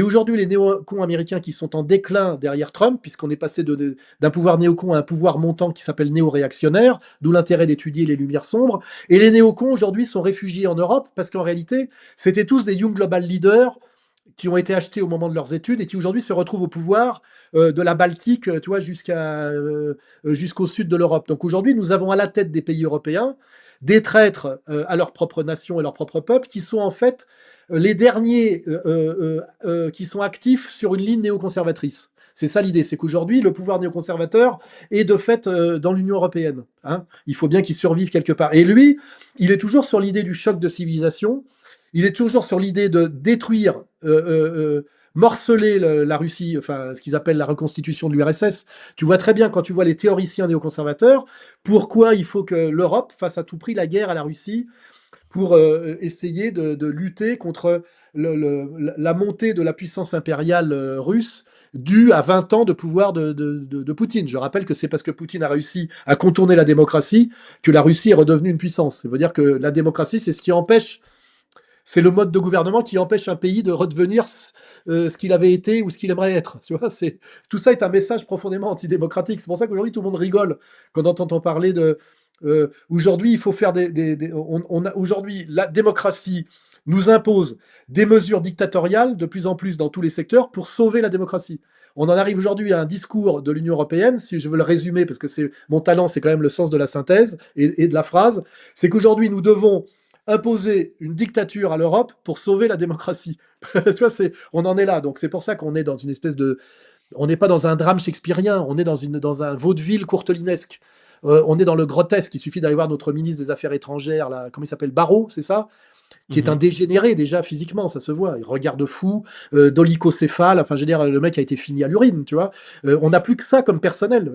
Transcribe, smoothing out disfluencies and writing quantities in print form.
aujourd'hui les néocons américains qui sont en déclin derrière Trump, puisqu'on est passé d'un pouvoir néocon à un pouvoir montant qui s'appelle néo-réactionnaire, d'où l'intérêt d'étudier les lumières sombres. Et les néocons aujourd'hui sont réfugiés en Europe, parce qu'en réalité, c'était tous des Young Global Leaders qui ont été achetés au moment de leurs études et qui aujourd'hui se retrouvent au pouvoir de la Baltique, tu vois, jusqu'au sud de l'Europe. Donc aujourd'hui, nous avons à la tête des pays européens des traîtres à leur propre nation et leur propre peuple, qui sont en fait les derniers qui sont actifs sur une ligne néoconservatrice. C'est ça l'idée, c'est qu'aujourd'hui, le pouvoir néoconservateur est de fait dans l'Union européenne. Hein. Il faut bien qu'il survive quelque part. Et lui, il est toujours sur l'idée du choc de civilisation, il est toujours sur l'idée de détruire, morceler la Russie, enfin ce qu'ils appellent la reconstitution de l'URSS. Tu vois très bien, quand tu vois les théoriciens néoconservateurs, pourquoi il faut que l'Europe fasse à tout prix la guerre à la Russie pour essayer de lutter contre la montée de la puissance impériale russe due à 20 ans de pouvoir de Poutine. Je rappelle que c'est parce que Poutine a réussi à contourner la démocratie que la Russie est redevenue une puissance. Ça veut dire que la démocratie, c'est ce qui empêche, c'est le mode de gouvernement qui empêche un pays de redevenir ce qu'il avait été ou ce qu'il aimerait être. Tu vois, tout ça est un message profondément antidémocratique. C'est pour ça qu'aujourd'hui, tout le monde rigole quand on entend parler de... aujourd'hui, il faut faire aujourd'hui, la démocratie nous impose des mesures dictatoriales de plus en plus dans tous les secteurs pour sauver la démocratie. On en arrive aujourd'hui à un discours de l'Union européenne, si je veux le résumer, parce que mon talent, c'est quand même le sens de la synthèse et de la phrase, c'est qu'aujourd'hui, nous devons imposer une dictature à l'Europe pour sauver la démocratie. Tu vois, on en est là. Donc c'est pour ça qu'on est dans une espèce de... On n'est pas dans un drame shakespearien, on est dans un vaudeville courtelinesque. On est dans le grotesque. Il suffit d'aller voir notre ministre des Affaires étrangères, là, comment il s'appelle, Barrot, c'est ça, qui est un Mhm. dégénéré déjà physiquement, ça se voit. Il regarde fou, dolicocéphale, enfin je veux dire, le mec a été fini à l'urine, tu vois. On n'a plus que ça comme personnel.